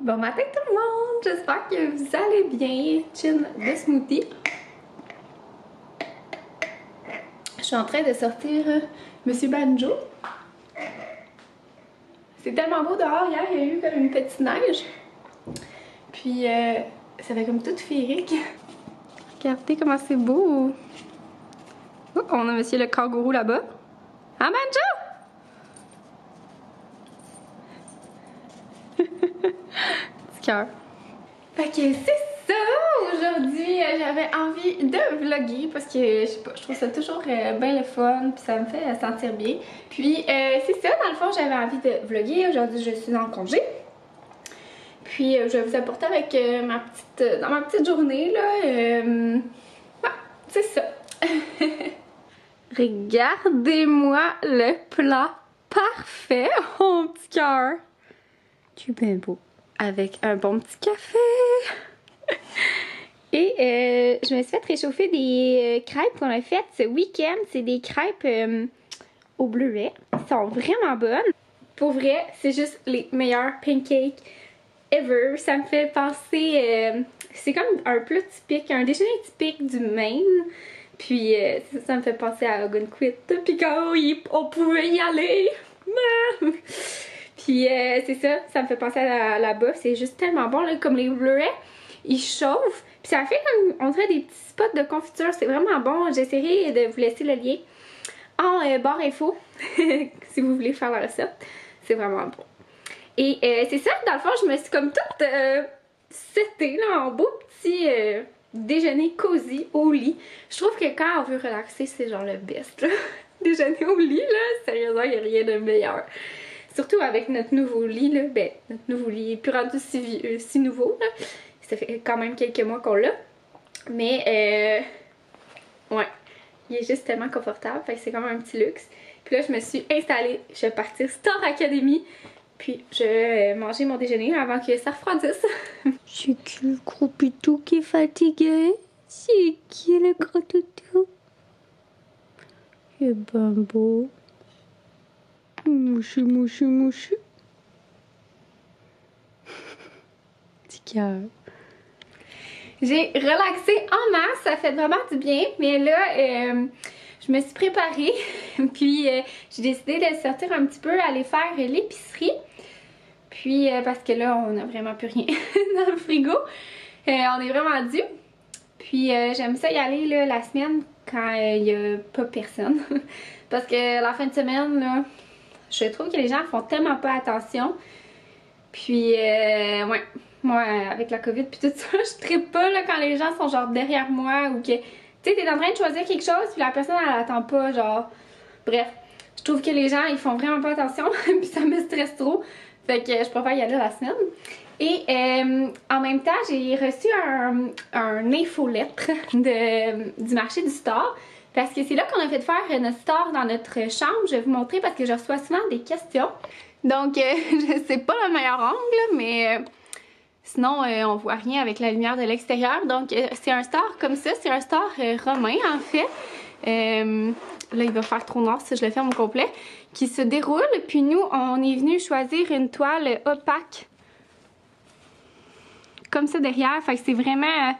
Bon matin tout le monde! J'espère que vous allez bien. Chin de smoothie. Je suis en train de sortir Monsieur Banjo. C'est tellement beau dehors. Hier, il y a eu comme une petite neige. Puis, ça fait comme tout féerique. Regardez comment c'est beau. Oh, on a Monsieur le kangourou là-bas. Hein, Banjo? Petit cœur. Fait que c'est ça! Aujourd'hui, j'avais envie de vlogger parce que, je sais pas, je trouve ça toujours bien le fun, puis ça me fait sentir bien. Puis, c'est ça, dans le fond, j'avais envie de vlogger. Aujourd'hui, je suis en congé. Puis, je vais vous apporter avec dans ma petite journée, là. Ouais, c'est ça. Regardez-moi le plat parfait, mon petit cœur. Tu es bien beau. Avec un bon petit café. Et je me suis fait réchauffer des crêpes qu'on a faites ce week-end. C'est des crêpes au bleuet. Elles sont vraiment bonnes. Pour vrai, c'est juste les meilleurs pancakes ever. Ça me fait penser... c'est comme un plat typique, un déjeuner typique du Maine. Puis ça me fait penser à Ogunquit. Puis quand on pouvait y aller. Puis c'est ça me fait penser à là-bas. C'est juste tellement bon, là, comme les bleuets, ils chauffent. Puis ça fait comme, on dirait des petits spots de confiture. C'est vraiment bon. J'essaierai de vous laisser le lien en barre info si vous voulez faire la recette. C'est vraiment bon. Et c'est ça, dans le fond, je me suis comme toute setée là, en beau petit déjeuner cosy au lit. Je trouve que quand on veut relaxer, c'est genre le best. Là. Déjeuner au lit, là, sérieusement, il n'y a rien de meilleur. Surtout avec notre nouveau lit, là. Ben, notre nouveau lit est plus rendu si nouveau, là. Ça fait quand même quelques mois qu'on l'a. Mais, ouais, il est juste tellement confortable. Fait que c'est comme un petit luxe. Puis là, je me suis installée. Je vais partir Star Academy. Puis, je vais manger mon déjeuner avant que ça refroidisse. C'est qui le gros pitou qui est fatigué? C'est qui le gros toutou? Il est ben beau. Mouchu, mouchu, mouchu. Petit cœur. J'ai relaxé en masse, ça fait vraiment du bien. Mais là, je me suis préparée. Puis, j'ai décidé de sortir un petit peu, aller faire l'épicerie. Puis, parce que là, on n'a vraiment plus rien dans le frigo. On est vraiment dû. Puis, j'aime ça y aller là, la semaine quand il n'y a pas personne. Parce que la fin de semaine, là, je trouve que les gens font tellement pas attention. Puis, ouais, moi, avec la COVID puis tout ça, je trippe pas là, quand les gens sont genre derrière moi ou que, tu sais, t'es en train de choisir quelque chose puis la personne, elle attend pas, genre, bref. Je trouve que les gens, ils font vraiment pas attention puis ça me stresse trop. Fait que je préfère y aller la semaine. Et en même temps, j'ai reçu un infolettre du marché du store. Parce que c'est là qu'on a fait faire notre store dans notre chambre. Je vais vous montrer parce que je reçois souvent des questions. Donc, je sais pas le meilleur angle, mais sinon, on voit rien avec la lumière de l'extérieur. Donc, c'est un store comme ça. C'est un store romain, en fait. Là, il va faire trop noir si je le ferme au complet. Qui se déroule. Puis nous, on est venu choisir une toile opaque. Comme ça derrière. Fait que c'est vraiment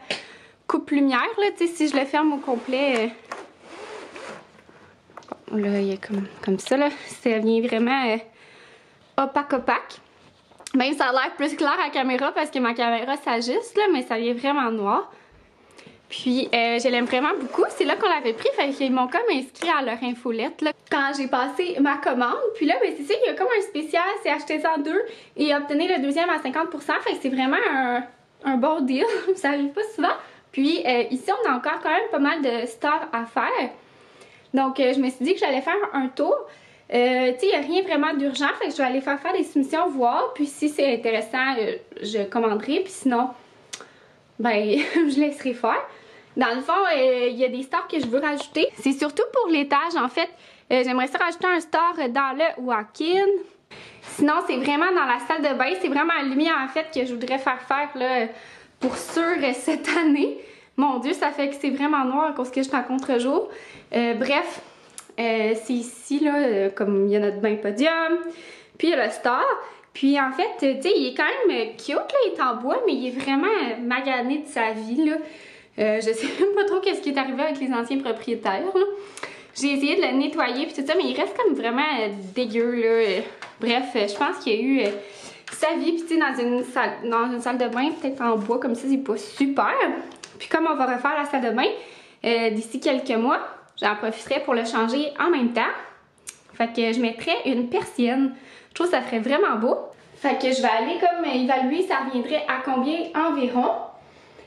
coupe lumière, là. Tu sais, si je le ferme au complet... Bon, là, il y a comme ça, là. Ça vient vraiment opaque. Même ça a l'air plus clair à la caméra parce que ma caméra s'ajuste, là. Mais ça vient vraiment noir. Puis, je l'aime vraiment beaucoup. C'est là qu'on l'avait pris. Fait qu'ils m'ont comme inscrit à leur infolette, là. Quand j'ai passé ma commande. Puis là, ben, c'est ça, il y a comme un spécial. C'est acheter ça en deux et obtenir le deuxième à 50%. Fait que c'est vraiment un bon deal. Ça arrive pas souvent. Puis, ici, on a encore quand même pas mal de stores à faire. Donc, je me suis dit que j'allais faire un tour. Tu sais, il n'y a rien vraiment d'urgent. Fait que je vais aller faire des soumissions, voir. Puis, si c'est intéressant, je commanderai. Puis sinon, ben, je laisserai faire. Dans le fond, il y a des stores que je veux rajouter. C'est surtout pour l'étage, en fait. J'aimerais ça rajouter un store dans le walk-in. Sinon, c'est vraiment dans la salle de bain. C'est vraiment la lumière, en fait, que je voudrais faire là, pour sûr cette année. Mon Dieu, ça fait que c'est vraiment noir à cause que je suis en contre-jour. Bref, c'est ici, là, comme il y a notre bain podium. Puis il y a le store. Puis en fait, tu sais, il est quand même cute, là, il est en bois, mais il est vraiment magané de sa vie, là. Je sais même pas trop qu'est-ce qui est arrivé avec les anciens propriétaires, là. J'ai essayé de le nettoyer puis tout ça, mais il reste comme vraiment dégueu, là. Bref, je pense qu'il y a eu sa vie, puis tu sais, dans une salle de bain, peut-être en bois, comme ça, c'est pas super. Puis comme on va refaire la salle de bain d'ici quelques mois, j'en profiterai pour le changer en même temps. Fait que je mettrais une persienne. Je trouve que ça ferait vraiment beau. Fait que je vais aller comme évaluer, ça reviendrait à combien environ.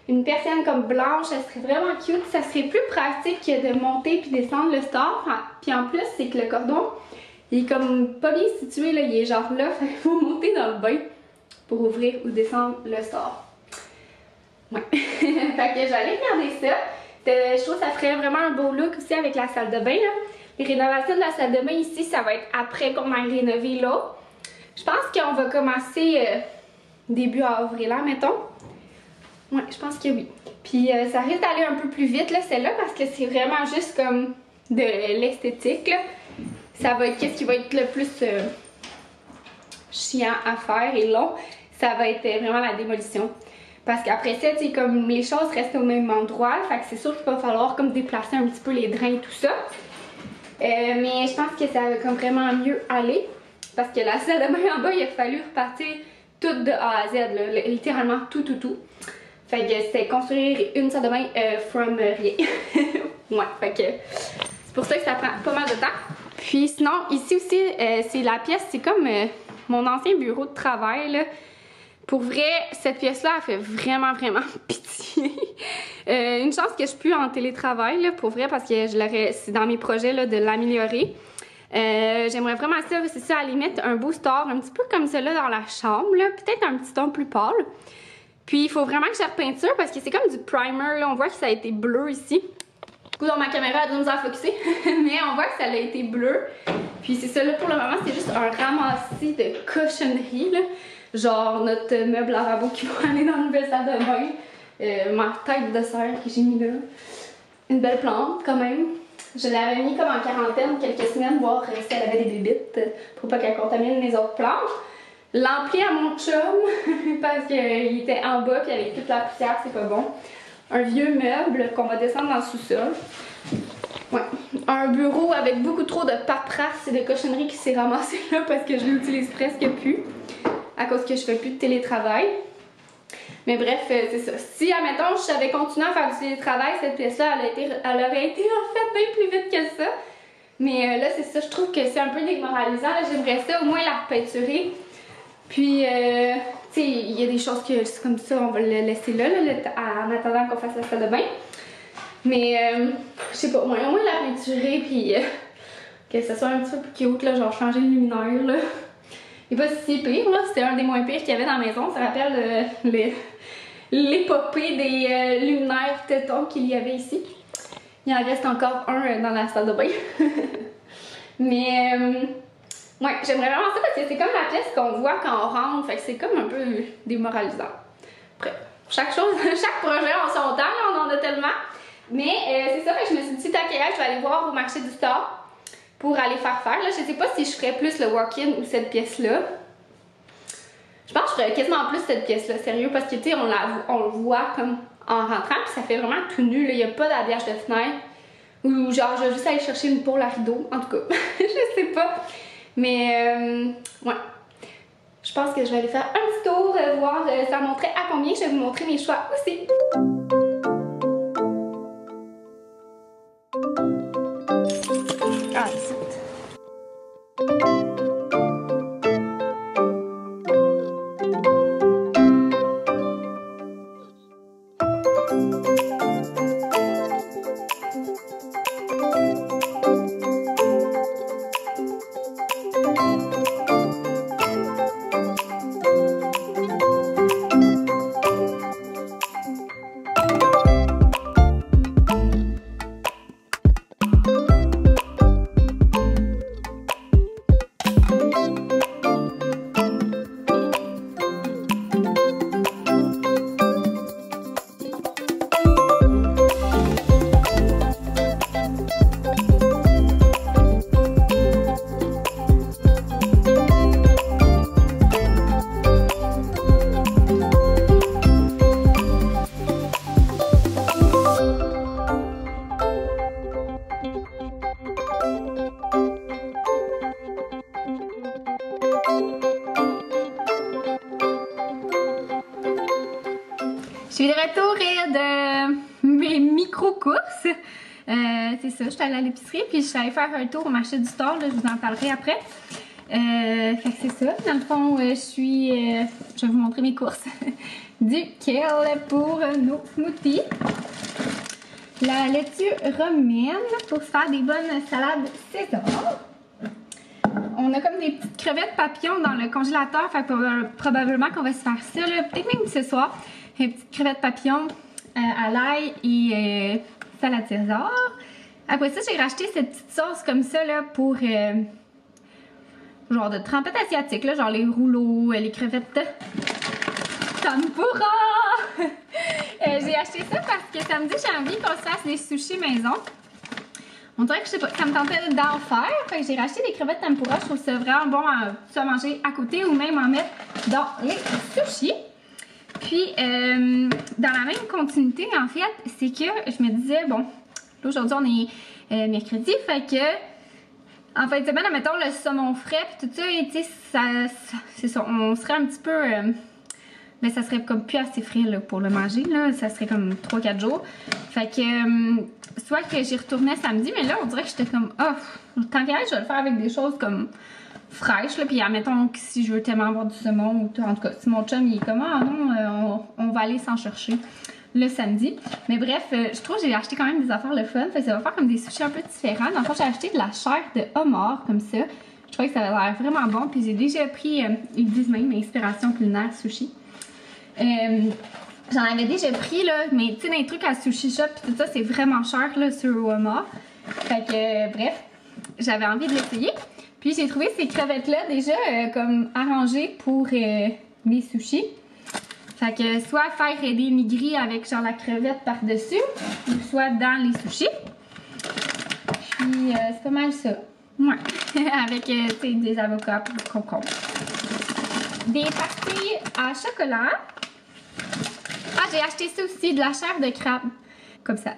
Une persienne comme blanche, elle serait vraiment cute. Ça serait plus pratique que de monter puis descendre le store. Puis en plus, c'est que le cordon, il est comme pas bien situé, là. Il est genre là. Fait qu'il faut monter dans le bain pour ouvrir ou descendre le store. Ouais. Fait que je vais aller regarder ça. Je trouve que ça ferait vraiment un beau look aussi avec la salle de bain, là. Les rénovations de la salle de bain ici, ça va être après qu'on ait rénové là. Je pense qu'on va commencer début avril, là, mettons. Ouais, je pense que oui. Puis ça risque d'aller un peu plus vite, là, celle-là, parce que c'est vraiment juste comme de l'esthétique, là. Ça va être qu'est-ce qui va être le plus chiant à faire et long. Ça va être vraiment la démolition. Parce qu'après ça, tu sais, comme les choses restent au même endroit, fait que c'est sûr qu'il va falloir comme déplacer un petit peu les drains et tout ça. Mais je pense que ça va comme vraiment mieux aller. Parce que la salle de bain en bas, il a fallu repartir tout de A à Z, là, littéralement tout. Fait que c'était construire une salle de bain from rien. Ouais, fait que c'est pour ça que ça prend pas mal de temps. Puis sinon, ici aussi, c'est la pièce, c'est comme mon ancien bureau de travail, là. Pour vrai, cette pièce-là, elle fait vraiment pitié. Une chance que je suis plus en télétravail, là, pour vrai, parce que c'est dans mes projets là, de l'améliorer. J'aimerais vraiment ça, c'est ça, aller mettre un beau store, un petit peu comme ça là dans la chambre, là, peut-être un petit ton plus pâle. Puis il faut vraiment que je repeinture parce que c'est comme du primer, là, on voit que ça a été bleu ici. Du coup, dans ma caméra, elle doit nous en focusser, mais on voit que ça a été bleu. Puis c'est ça, là, pour le moment, c'est juste un ramassis de cochonneries, là. Genre notre meuble lavabo qui va aller dans une nouvelle salle de bain. Ma tête de serre que j'ai mis là. Une belle plante quand même. Je l'avais mis comme en quarantaine quelques semaines, voir si elle avait des bébites pour pas qu'elle contamine les autres plantes. L'ampli à mon chum parce qu'il était en bas puis avec toute la poussière, c'est pas bon. Un vieux meuble qu'on va descendre dans le sous-sol. Ouais. Un bureau avec beaucoup trop de paperasse et de cochonneries qui s'est ramassé là parce que je l'utilise presque plus. À cause que je fais plus de télétravail. Mais bref, c'est ça. Si, admettons, j'avais continué à faire du télétravail, cette pièce-là, elle aurait été refaite bien plus vite que ça. Mais là, c'est ça, je trouve que c'est un peu démoralisant. J'aimerais ça au moins la repeinturer. Puis, tu sais, il y a des choses que c'est comme ça, on va le laisser là, en attendant qu'on fasse la salle de bain. Mais, je sais pas, au moins la peinturer, puis que ça soit un petit peu plus cute, là, genre changer le luminaire, là. Il n'est pas si pire, là. C'était un des moins pires qu'il y avait dans la maison. Ça rappelle l'épopée des luminaires tétons qu'il y avait ici. Il en reste encore un dans la salle de bain. Mais, ouais, j'aimerais vraiment ça parce que c'est comme la pièce qu'on voit quand on rentre. Fait que c'est comme un peu démoralisant. Bref, chaque projet en son temps, là, on en a tellement. Mais c'est ça, fait que je me suis dit, tant qu'à y aller, je vais aller voir au marché du store pour aller faire. Là, je sais pas si je ferais plus le walk-in ou cette pièce-là. Je pense que je ferais quasiment plus cette pièce-là, sérieux, parce que tu sais, on le voit comme en rentrant, puis ça fait vraiment tout nu, là. Il n'y a pas d'habillage de fenêtre. Ou genre, je vais juste aller chercher une pôle à rideau, en tout cas. Je sais pas. Mais, ouais. Je pense que je vais aller faire un petit tour, voir ça montrait à combien. Je vais vous montrer mes choix aussi. Ah, c'est... Je suis de retour de mes micro-courses. C'est ça, je suis allée à l'épicerie puis je suis allée faire un tour au marché du store, là, je vous en parlerai après. Fait que c'est ça, dans le fond, je vais vous montrer mes courses. Du kale pour nos smoothies. La laitue romaine pour se faire des bonnes salades César. On a comme des petites crevettes papillons dans le congélateur, fait que probablement qu'on va se faire ça, peut-être même ce soir. Des petites crevettes papillons à l'ail et salade César. Après ça, j'ai racheté cette petite sauce comme ça là, pour genre de trempette asiatique, là, genre les rouleaux, les crevettes tempura. J'ai acheté ça parce que samedi, j'ai envie qu'on se fasse des sushis maison. On dirait que je sais pas, ça me tentait d'en faire. Fait que j'ai racheté des crevettes tempura. Je trouve ça vraiment bon à manger à côté ou même en mettre dans les sushis. Puis, dans la même continuité, en fait, c'est que je me disais, bon, là aujourd'hui on est mercredi, fait que en fin de semaine, mettons le saumon frais puis tout ça, et tu sais, c'est ça, on serait un petit peu... mais ça serait comme plus assez frais là, pour le manger, là. Ça serait comme 3-4 jours. Fait que, soit que j'y retournais samedi, mais là, on dirait que j'étais comme, oh, tant qu'à être, je vais le faire avec des choses comme fraîches, là. Puis, admettons que si je veux tellement avoir du saumon, ou en tout cas, si mon chum, il est comme, ah non, on va aller s'en chercher le samedi. Mais bref, je trouve que j'ai acheté quand même des affaires le fun. Fait que ça va faire comme des sushis un peu différents. Dans le fond, j'ai acheté de la chair de homard, comme ça. Je trouvais que ça avait l'air vraiment bon. Puis, j'ai déjà pris, ils disent même, inspiration culinaire sushi. J'en avais déjà pris là, mais tu sais, des trucs à sushi shop pis tout ça, c'est vraiment cher là sur Walmart. Fait que bref, j'avais envie de l'essayer. Puis j'ai trouvé ces crevettes là déjà comme arrangées pour mes sushis. Fait que soit faire des nigiri avec genre la crevette par dessus, ou soit dans les sushis. Puis c'est pas mal ça. Ouais, avec des avocats et des concombres. Des pastilles à chocolat. Ah, j'ai acheté ça aussi, de la chair de crabe. Comme ça.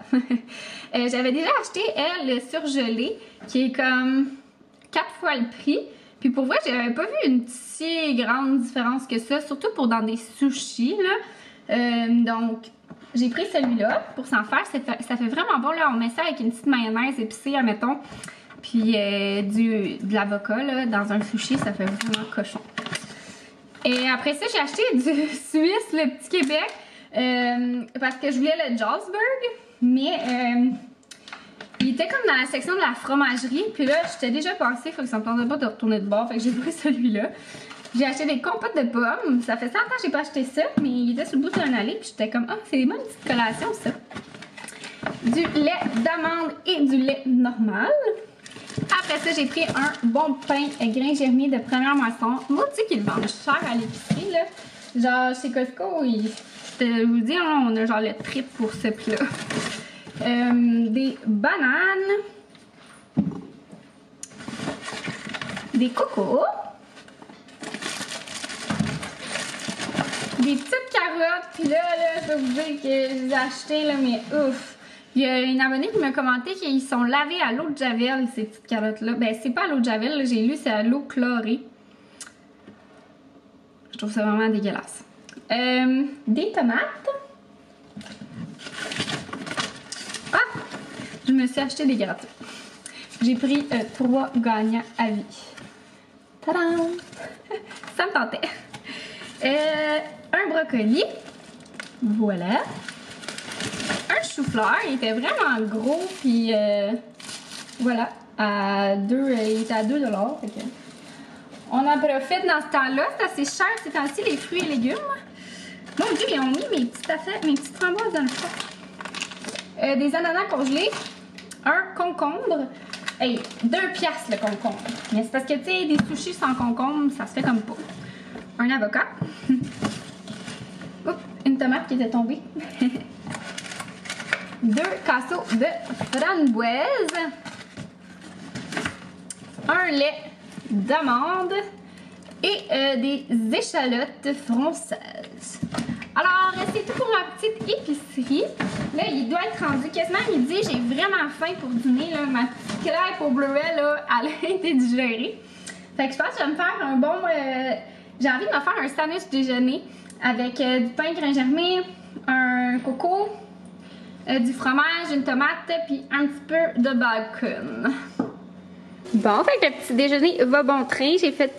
J'avais déjà acheté, elle, le surgelé, qui est comme 4 fois le prix. Puis pour vrai, j'avais pas vu une si grande différence que ça, surtout pour dans des sushis, là. Donc, j'ai pris celui-là pour s'en faire. Ça fait vraiment bon, là. On met ça avec une petite mayonnaise épicée, admettons. Puis de l'avocat, là, dans un sushi, ça fait vraiment cochon. Et après ça, j'ai acheté du Suisse, le Petit Québec. Parce que je voulais le Jarlsberg, mais il était comme dans la section de la fromagerie. Puis là, j'étais déjà passée, fait que ça me tentait pas de retourner de bord, fait que j'ai pris celui-là. J'ai acheté des compotes de pommes. Ça fait 100 ans que j'ai pas acheté ça, mais il était sur le bout d'un allée. Puis j'étais comme, ah, c'est des bonnes petites collations, ça. Du lait d'amande et du lait normal. Après ça, j'ai pris un bon pain grain germé de première moisson. Moi, tu sais qu'ils le vendent cher à l'épicerie, là. Genre, chez Costco, je vous dis, on a genre le trip pour ce prix-là. Des bananes. Des cocos. Des petites carottes. Puis là, je peux vous dire que je les ai achetées, là, mais ouf. Il y a une abonnée qui m'a commenté qu'ils sont lavés à l'eau de javel, ces petites carottes-là. Ben, c'est pas à l'eau de javel, j'ai lu, c'est à l'eau chlorée. Je trouve ça vraiment dégueulasse. Des tomates. Ah! Je me suis acheté des gâteaux. J'ai pris 3 gagnants à vie. Tadam! Ça me tentait. Un brocoli. Voilà. Un chou-fleur. Il était vraiment gros. Puis voilà. Il était à 2 $. Fait que on en profite dans ce temps-là. C'est assez cher ces temps-ci, les fruits et légumes. Mon Dieu, ils ont mis mes petites affaires, mes petites framboises dans le fond. Des ananas congelés. Un concombre. Hey, 2 piastres le concombre. Mais c'est parce que, tu sais, des sushis sans concombre, ça se fait comme pas. Un avocat. Oups, une tomate qui était tombée. 2 casseaux de framboise. Un lait d'amande. Et des échalotes françaises. Alors, c'est tout pour ma petite épicerie. Là, il doit être rendu quasiment midi. J'ai vraiment faim pour dîner. Là. Ma petite crêpe au bleuet, là, elle a été digérée. Fait que je pense que je vais me faire un bon... j'ai envie de me faire un sandwich déjeuner avec du pain grain germé, un coco, du fromage, une tomate, puis un petit peu de bacon. Bon, fait que le petit déjeuner va bon train. J'ai fait,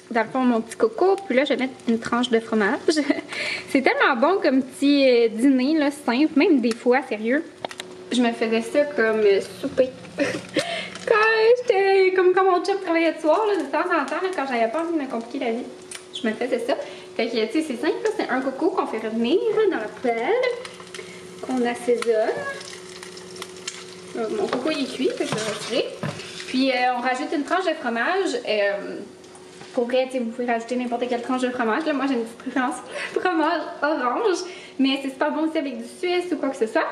dans le fond, mon petit coco, puis là, je vais mettre une tranche de fromage. C'est tellement bon comme petit dîner, là, simple, même des fois, sérieux. Je me faisais ça comme souper. Quand mon chef travaillait le soir, là, de temps en temps, là, quand j'avais pas envie de me compliquer la vie, je me faisais ça. Fait que, tu sais, c'est simple, c'est un coco qu'on fait revenir dans la poêle, qu'on assaisonne. Mon coco il est cuit, fait que je vais retirer. Puis on rajoute une tranche de fromage. Pour vrai, vous pouvez rajouter n'importe quelle tranche de fromage. Là, moi, j'ai une petite préférence fromage orange. Mais c'est super bon aussi avec du suisse ou quoi que ce soit.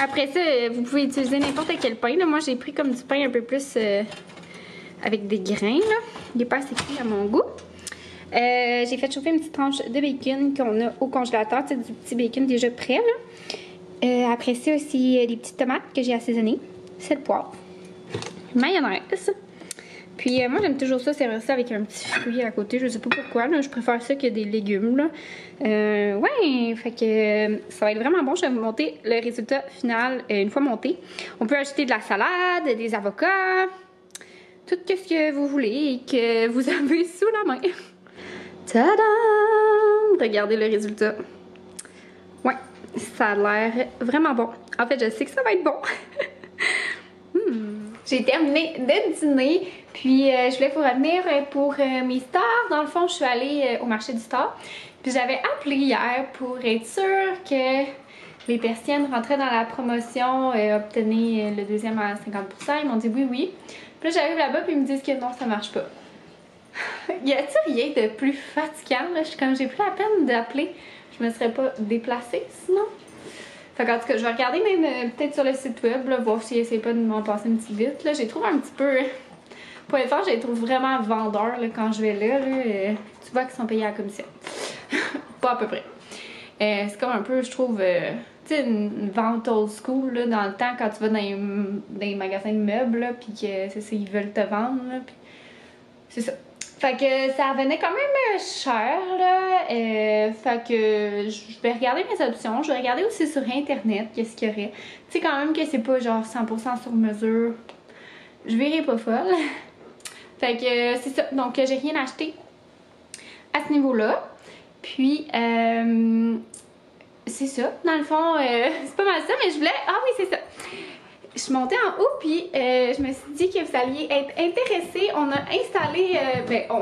Après ça, vous pouvez utiliser n'importe quel pain. Là. Moi, j'ai pris comme du pain un peu plus avec des grains. Là. Il n'est pas assez cuit à mon goût. J'ai fait chauffer une petite tranche de bacon qu'on a au congélateur. Du petit bacon déjà prêt. Là. Après ça aussi, des petites tomates que j'ai assaisonnées. 7 poivres. Mayonnaise. Puis moi j'aime toujours ça, servir ça avec un petit fruit à côté, je sais pas pourquoi, là. Je préfère ça que des légumes là. Ouais, fait que ça va être vraiment bon, je vais vous montrer le résultat final une fois monté. On peut ajouter de la salade, des avocats, tout ce que vous voulez et que vous avez sous la main. Tadam! Regardez le résultat. Ouais, ça a l'air vraiment bon. En fait, je sais que ça va être bon. J'ai terminé de dîner, puis je voulais vous revenir pour mes stars. Dans le fond, je suis allée au marché du star. Puis j'avais appelé hier pour être sûre que les persiennes rentraient dans la promotion, obtenaient le deuxième à 50%. Ils m'ont dit oui, oui. Puis là, j'arrive là-bas, puis ils me disent que non, ça marche pas. Y a-t-il rien de plus fatigant, là? Comme j'ai pris la peine d'appeler, je me serais pas déplacée sinon. Fait qu'en tout cas, je vais regarder même peut-être sur le site web, là, voir s'ils essaient pas de m'en passer une petite vite. Là, j'ai trouvé un petit peu... Pour être fort, je les trouve vraiment vendeurs là, quand je vais là. Tu vois qu'ils sont payés à la commission. Pas à peu près. C'est comme un peu, je trouve, tu sais, une vente old school là, dans le temps quand tu vas dans les magasins de meubles, puis que c'est ça, ils veulent te vendre. Là, puis c'est ça. Fait que ça venait quand même cher, là. Fait que je vais regarder mes options. Je vais regarder aussi sur Internet qu'est-ce qu'il y aurait. Tu sais quand même que c'est pas genre 100% sur mesure. Je verrai pas folle. Fait que c'est ça. Donc j'ai rien acheté à ce niveau-là. Puis c'est ça. Dans le fond, c'est pas mal ça, mais je voulais... Ah oui, c'est ça. Je suis montée en haut, puis je me suis dit que vous alliez être intéressés. On a installé,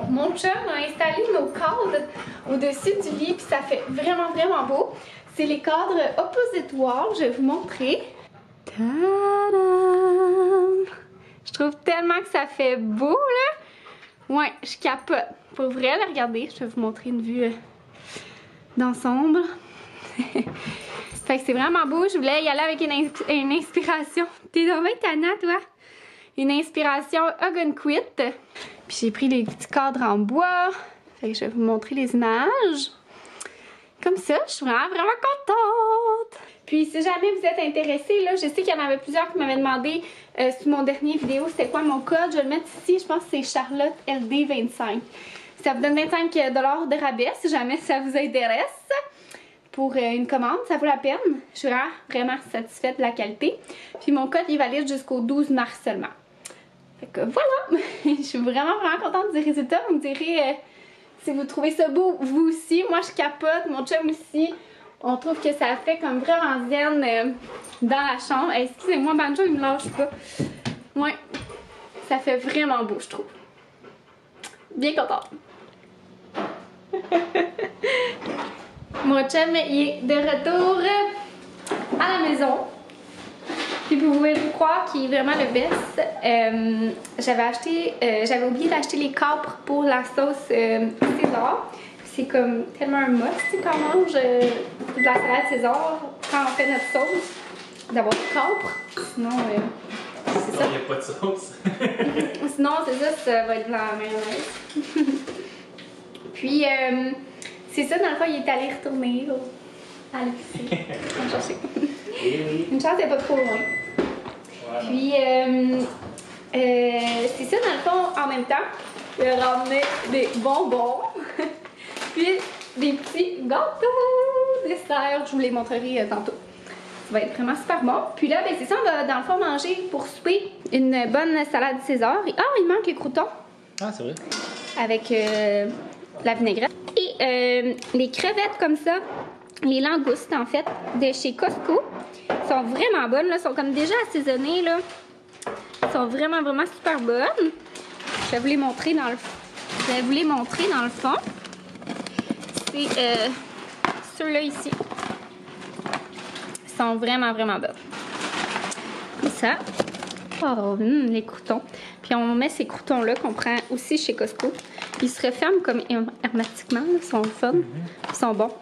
mon chum a installé nos cadres au-dessus du lit, puis ça fait vraiment, vraiment beau. C'est les cadres opposite wall, je vais vous montrer. Tadam! Je trouve tellement que ça fait beau, là. Ouais, je capote. Pour vrai, là, regardez, je vais vous montrer une vue d'ensemble. Fait que c'est vraiment beau, je voulais y aller avec une inspiration. T'es donc bien tannant, toi? Une inspiration Hug&Quit. Puis j'ai pris les petits cadres en bois. Fait que je vais vous montrer les images. Comme ça, je suis vraiment, vraiment contente. Puis si jamais vous êtes intéressés, là, je sais qu'il y en avait plusieurs qui m'avaient demandé sur mon dernier vidéo c'était quoi mon code. Je vais le mettre ici, je pense que c'est Charlotte LD25. Ça vous donne 25 $ de rabais si jamais ça vous intéresse. Pour une commande, ça vaut la peine. Je suis vraiment satisfaite de la qualité. Puis mon code, il est valide jusqu'au 12 mars seulement. Fait que voilà! Je suis vraiment, vraiment contente du résultat. Vous me direz si vous trouvez ça beau, vous aussi. Moi, je capote. Mon chum aussi. On trouve que ça fait comme vraiment zen dans la chambre. Excusez-moi, Banjo, il me lâche pas. Ouais, ça fait vraiment beau, je trouve. Bien contente. Mon chum, il est de retour à la maison. Puis vous pouvez me croire qu'il est vraiment le best. J'avais oublié d'acheter les capres pour la sauce César. C'est comme tellement un must quand on mange de la salade César quand on fait notre sauce, d'avoir des capres. Sinon, c'est ça. Il n'y a pas de sauce. Sinon, c'est ça, ça va être de la mayonnaise. Puis, c'est ça, dans le fond, il est allé retourner là, à l'épicerie. On va chercher. Une chance, elle n'est pas trop loin. Voilà. Puis, c'est ça, dans le fond, en même temps, je vais ramener des bonbons. Puis, des petits gâteaux. dessert, je vous les montrerai tantôt. Ça va être vraiment super bon. Puis là, ben c'est ça, on va dans le fond manger pour souper une bonne salade César. Ah, il manque les croûtons. Ah, c'est vrai. Avec la vinaigrette. Et les crevettes comme ça, les langoustes en fait, de chez Costco, sont vraiment bonnes. Là, sont comme déjà assaisonnées. Là. Sont vraiment, vraiment super bonnes. Je vais vous les montrer dans le fond. C'est ceux-là ici. Ils sont vraiment, vraiment bonnes. Comme ça. Oh, les croûtons. Puis on met ces croûtons-là qu'on prend aussi chez Costco. Ils se referment comme hermétiquement. Ils sont fun. Ils sont bons.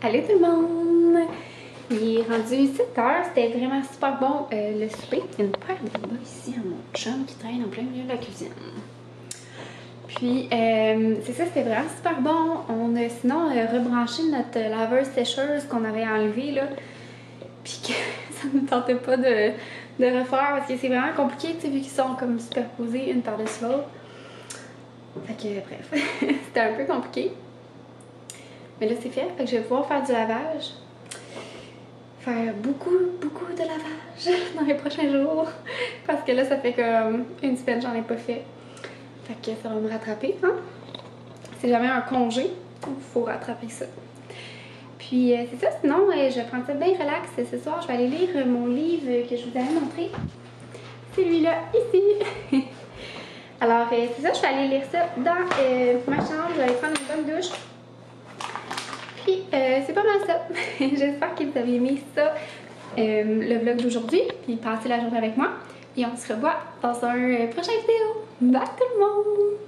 Allô tout le monde! Il est rendu 7 heures. C'était vraiment super bon le souper. Il y a une paire de bas ici à mon chum qui traîne en plein milieu de la cuisine. Puis, c'est ça, c'était vraiment super bon. On a sinon rebranché notre laveuse sécheuse qu'on avait enlevé là. Puis que ça ne tentait pas de refaire parce que c'est vraiment compliqué, tu sais, vu qu'ils sont comme superposés une par-dessus l'autre. Fait que, bref, c'était un peu compliqué. Mais là, c'est fait. Fait que je vais pouvoir faire du lavage. Faire beaucoup de lavage dans les prochains jours. Parce que là, ça fait comme une semaine que j'en ai pas fait. Fait que ça va me rattraper, hein? C'est jamais un congé. Il faut rattraper ça. Puis c'est ça, sinon je vais prendre ça bien relax. Ce soir, je vais aller lire mon livre que je vous avais montré. Celui-là, ici. Alors c'est ça, je vais aller lire ça dans ma chambre. Je vais aller prendre une bonne douche. Puis c'est pas mal ça. J'espère que vous avez aimé ça, le vlog d'aujourd'hui. Puis passez la journée avec moi. Et on se revoit dans un prochain vidéo. Bye tout le monde!